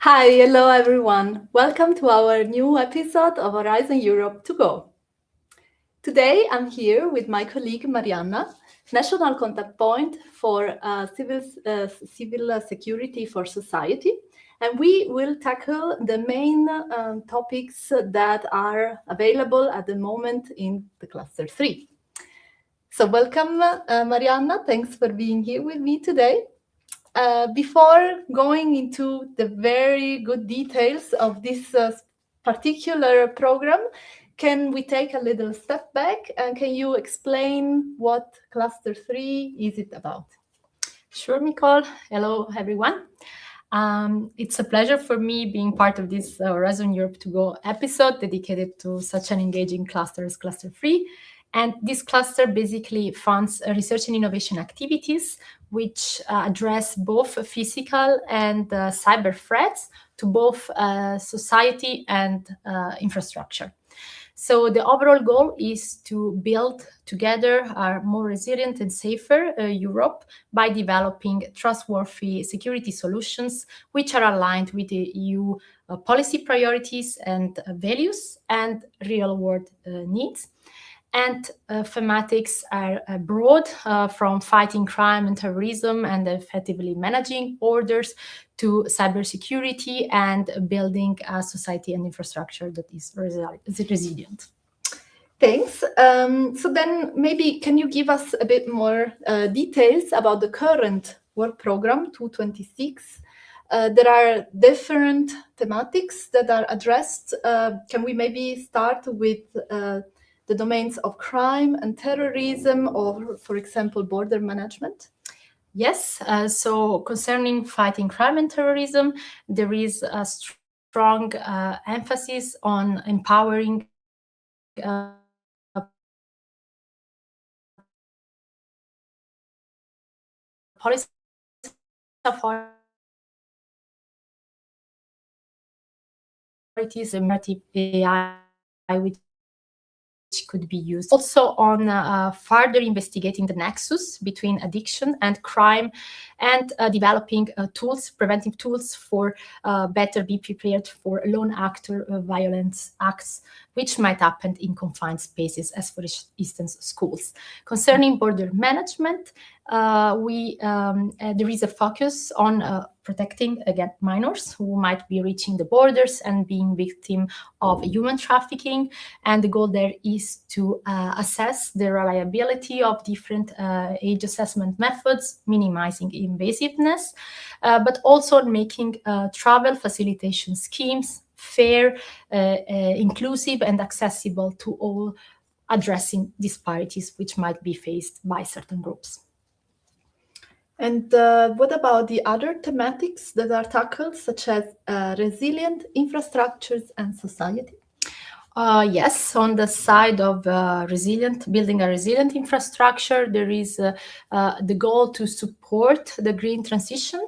Hi, hello everyone. Welcome to our new episode of Horizon Europe to Go. Today I'm here with my colleague Marianna, national contact point for civil security for society, and we will tackle the main topics that are available at the moment in the cluster 3. So welcome Marianna, thanks for being here with me today. Before going into the very good details of this particular program, can we take a little step back and can you explain what Cluster 3 is it about? Sure, Nicole. Hello, everyone. It's a pleasure for me being part of this Horizon Europe to Go episode dedicated to such an engaging cluster as Cluster 3. And this cluster basically funds research and innovation activities which address both physical and cyber threats to both society and infrastructure. So the overall goal is to build together a more resilient and safer Europe by developing trustworthy security solutions which are aligned with the EU policy priorities and values and real-world needs. And thematics are broad, from fighting crime and terrorism and effectively managing borders to cybersecurity and building a society and infrastructure that is resilient. Thanks. So then maybe can you give us a bit more details about the current work program 226? There are different thematics that are addressed. Can we maybe start with the domains of crime and terrorism, or, for example, border management? Yes, so concerning fighting crime and terrorism, there is a strong emphasis on empowering police authorities, AI, which could be used. Also on further investigating the nexus between addiction and crime and developing tools, preventive tools for better be prepared for lone actor violence acts which might happen in confined spaces, as for instance, schools. Concerning border management, there is a focus on protecting against minors who might be reaching the borders and being victim of human trafficking. And the goal there is to assess the reliability of different age assessment methods, minimizing invasiveness, but also making travel facilitation schemes fair, inclusive, and accessible to all, addressing disparities which might be faced by certain groups. And what about the other thematics that are tackled, such as resilient infrastructures and society? Yes, on the side of building a resilient infrastructure, there is the goal to support the green transition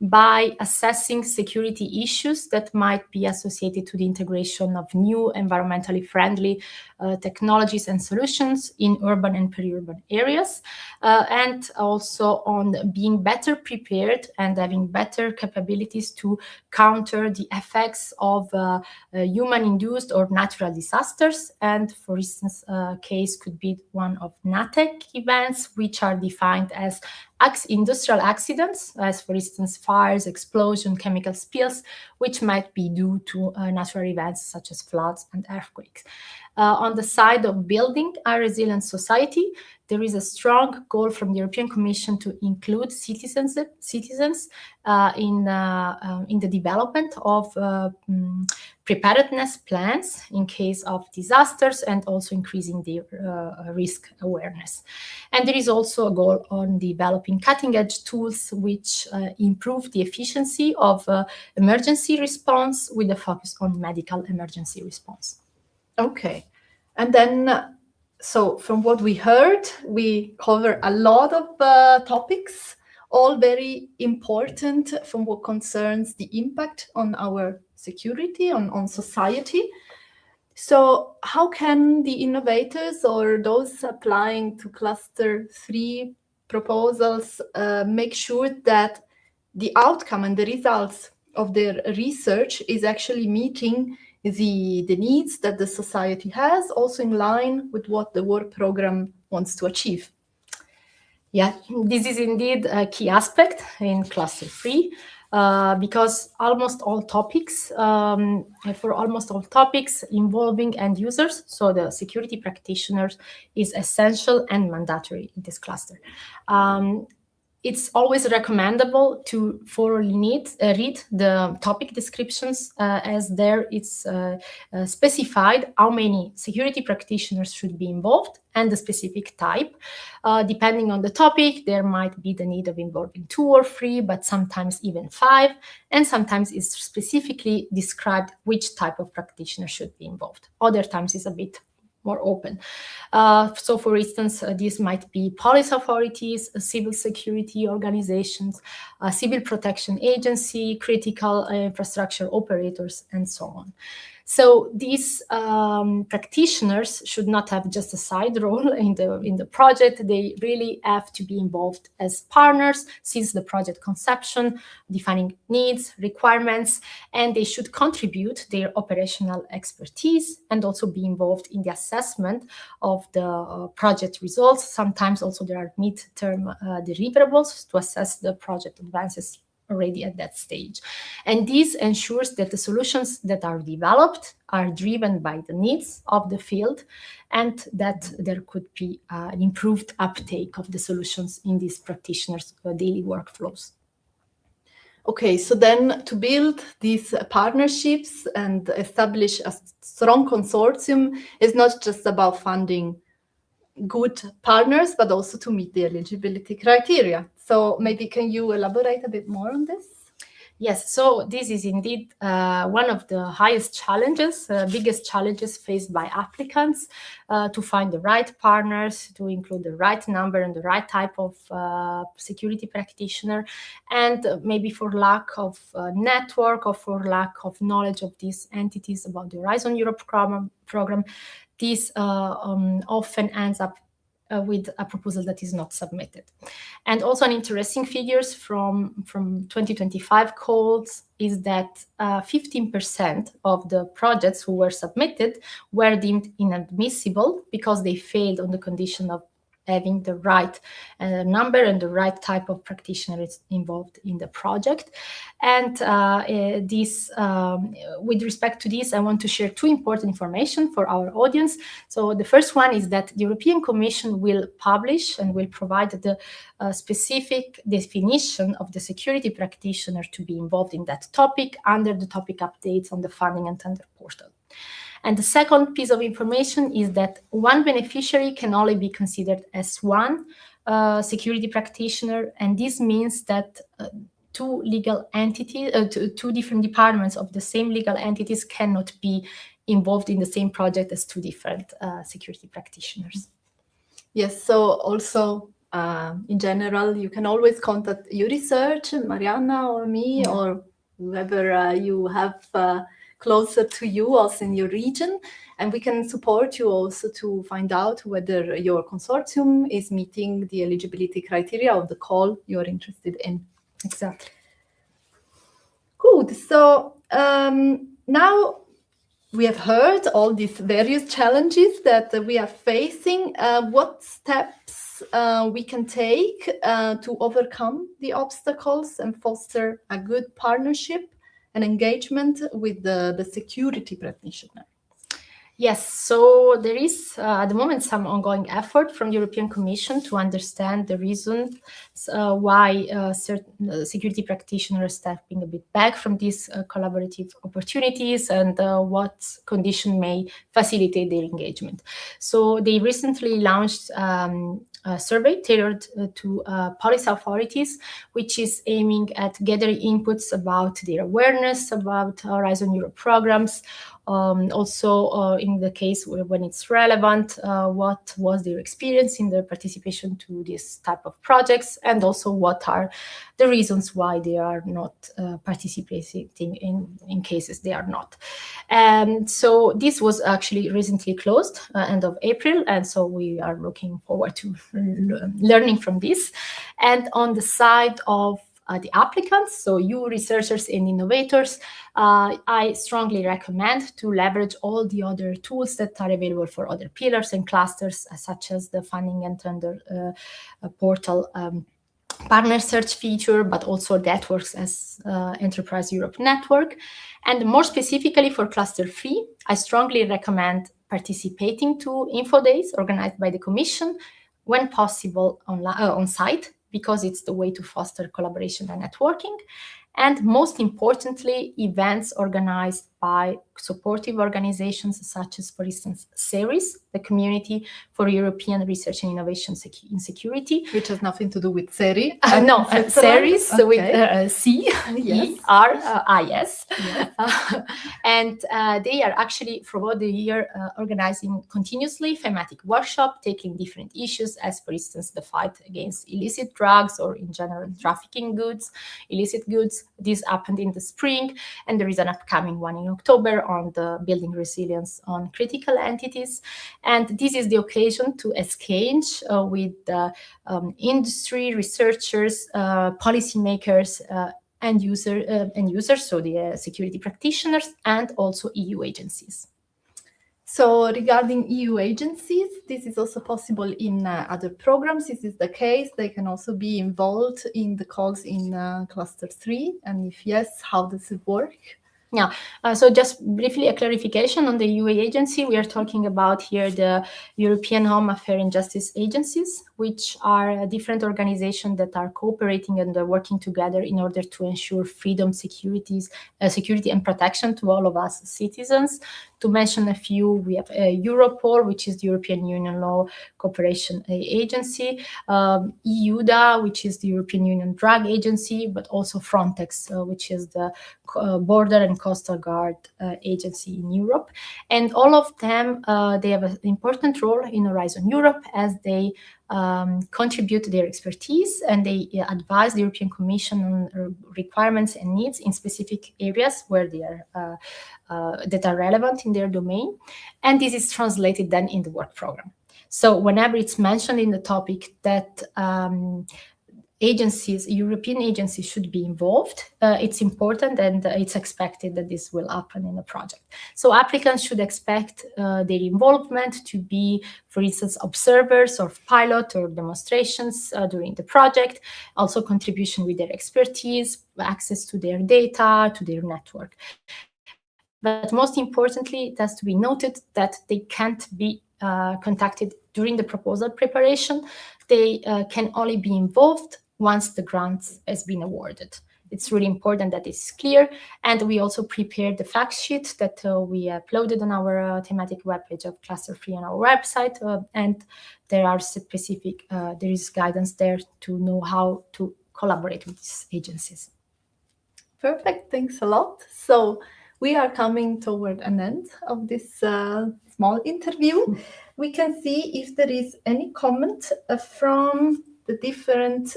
by assessing security issues that might be associated to the integration of new environmentally friendly technologies and solutions in urban and peri-urban areas, and also on being better prepared and having better capabilities to counter the effects of human-induced or natural disasters. And for instance, a case could be one of NATEC events, which are defined as industrial accidents, as for instance, fires, explosion, chemical spills, which might be due to natural events such as floods and earthquakes. On the side of building a resilient society, there is a strong goal from the European Commission to include citizens in the development of preparedness plans in case of disasters and also increasing the risk awareness. And there is also a goal on developing cutting-edge tools which improve the efficiency of emergency response with a focus on medical emergency response. Okay. And then, so from what we heard, we cover a lot of topics, all very important from what concerns the impact on our security, on society. So how can the innovators or those applying to Cluster 3 proposals make sure that the outcome and the results of their research is actually meeting the needs that the society has, also in line with what the work program wants to achieve. Yeah, this is indeed a key aspect in cluster 3. Because almost all topics, for almost all topics involving end users, so the security practitioners is essential and mandatory in this cluster. It's always recommendable to thoroughly read the topic descriptions, as there it's specified how many security practitioners should be involved and the specific type. Depending on the topic, there might be the need of involving 2 or 3, but sometimes even 5, and sometimes it's specifically described which type of practitioner should be involved. Other times it's a bit more open. So for instance, this might be police authorities, civil security organizations, civil protection agency, critical infrastructure operators, and so on. So these practitioners should not have just a side role in the project. They really have to be involved as partners since the project conception, defining needs, requirements, and they should contribute their operational expertise and also be involved in the assessment of the project results. Sometimes also there are mid-term deliverables to assess the project advances already at that stage. And this ensures that the solutions that are developed are driven by the needs of the field and that there could be an improved uptake of the solutions in these practitioners' daily workflows. Okay, so then to build these partnerships and establish a strong consortium is not just about funding good partners, but also to meet the eligibility criteria. So maybe can you elaborate a bit more on this? Yes, so this is indeed one of the highest challenges, biggest challenges faced by applicants to find the right partners, to include the right number and the right type of security practitioner, and maybe for lack of network or for lack of knowledge of these entities about the Horizon Europe program, this often ends up with a proposal that is not submitted. And also an interesting figures from 2025 calls is that 15% of the projects who were submitted were deemed inadmissible because they failed on the condition of having the right number and the right type of practitioners involved in the project. And with respect to this, I want to share 2 important information for our audience. So the first one is that the European Commission will publish and will provide the specific definition of the security practitioner to be involved in that topic under the topic updates on the funding and tender portal. And the second piece of information is that one beneficiary can only be considered as one security practitioner, and this means that 2 legal entities, 2 different departments of the same legal entities cannot be involved in the same project as 2 different security practitioners. Yes, so also in general, you can always contact Eurisearch, Marianna or me, or whoever you have closer to you, also in your region, and we can support you also to find out whether your consortium is meeting the eligibility criteria of the call you're interested in. Exactly. Good. So now we have heard all these various challenges that we are facing. What steps we can take to overcome the obstacles and foster a good partnership and engagement with the security practitioner? Yes, so there is at the moment some ongoing effort from the European Commission to understand the reasons why certain security practitioners are stepping a bit back from these collaborative opportunities and what condition may facilitate their engagement. So they recently launched a survey tailored to police authorities, which is aiming at gathering inputs about their awareness about Horizon Europe programs, also in the case when it's relevant, what was their experience in their participation to this type of projects, and also what are the reasons why they are not participating in cases they are not. And so this was actually recently closed end of April, and so we are looking forward to learning from this. And on the side of the applicants, so you researchers and innovators, I strongly recommend to leverage all the other tools that are available for other pillars and clusters, such as the funding and tender portal partner search feature, but also networks as Enterprise Europe Network. And more specifically for Cluster 3, I strongly recommend participating to info days organized by the Commission, when possible on site, because it's the way to foster collaboration and networking. And most importantly, events organized by supportive organizations such as, for instance, CERIS, the Community for European Research and Innovation in Security. Which has nothing to do with CERI. No, CERIS, okay. With C-E-R-I-S. Yes. And they are actually, throughout the year, organizing continuously thematic workshop, taking different issues, as for instance, the fight against illicit drugs or in general trafficking goods, illicit goods. This happened in the spring, and there is an upcoming one in October on the building resilience on critical entities. And this is the occasion to exchange with industry, researchers, policymakers, end users, so the security practitioners, and also EU agencies. So regarding EU agencies, this is also possible in other programs. This is the case. They can also be involved in the calls in Cluster 3. And if yes, how does it work? Yeah, so just briefly a clarification on the EU agency. We are talking about here the European Home Affairs and Justice Agencies, which are different organizations that are cooperating and working together in order to ensure freedom, security and protection to all of us citizens. To mention a few, we have Europol, which is the European Union Law Cooperation Agency, EUDA, which is the European Union Drug Agency, but also Frontex, which is the Border and Coastal Guard Agency in Europe. And all of them, they have an important role in Horizon Europe, as they contribute their expertise and they advise the European Commission on requirements and needs in specific areas where they are that are relevant in their domain. And this is translated then in the work program. So whenever it's mentioned in the topic that European agencies should be involved, it's important and it's expected that this will happen in the project. So applicants should expect their involvement to be, for instance, observers or pilot or demonstrations during the project, also contribution with their expertise, access to their data, to their network. But most importantly, it has to be noted that they can't be contacted during the proposal preparation. They can only be involved once the grant has been awarded. It's really important that it's clear. And we also prepared the fact sheet that we uploaded on our thematic webpage of Cluster 3 on our website. And there are specific, there is guidance there to know how to collaborate with these agencies. Perfect, thanks a lot. So we are coming toward an end of this small interview. We can see if there is any comment from the different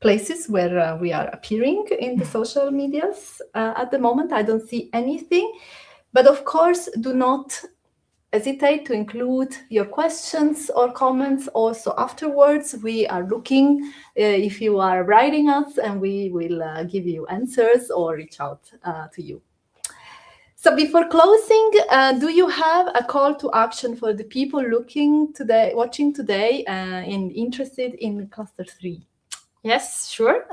places where we are appearing in the social medias. At the moment, I don't see anything. But of course, do not hesitate to include your questions or comments also afterwards. We are looking if you are writing us, and we will give you answers or reach out to you. So before closing, do you have a call to action for the people watching today and interested in Cluster 3? Yes, sure.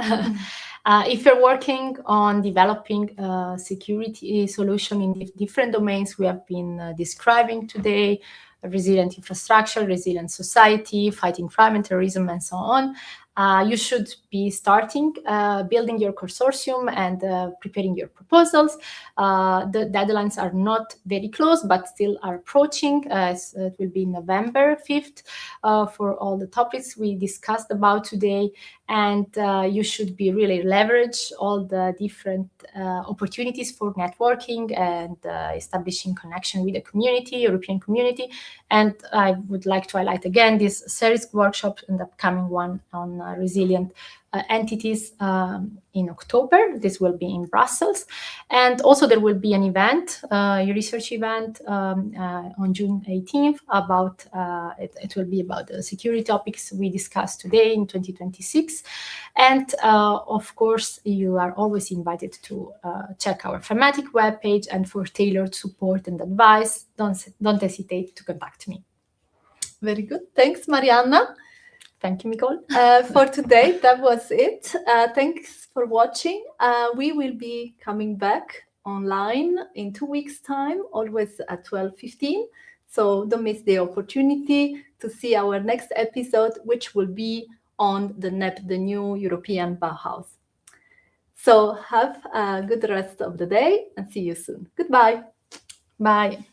If you're working on developing a security solution in different domains we have been describing today, resilient infrastructure, resilient society, fighting crime and terrorism, and so on, you should be starting building your consortium and preparing your proposals. The deadlines are not very close, but still are approaching. It will be November 5th for all the topics we discussed about today. And you should be really leverage all the different opportunities for networking and establishing connection with the community, European community. And I would like to highlight again this CERIS workshop and the upcoming one on resilient entities in October. This will be in Brussels. And also there will be an event, a research event on June 18th about, it will be about the security topics we discussed today in 2026. And of course, you are always invited to check our thematic webpage, and for tailored support and advice, don't hesitate to contact me. Very good. Thanks, Marianna. Thank you, Nicole. For today, that was it. Thanks for watching. We will be coming back online in 2 weeks' time, always at 12:15. So don't miss the opportunity to see our next episode, which will be on the NEP, the new European Bauhaus. So have a good rest of the day and see you soon. Goodbye. Bye.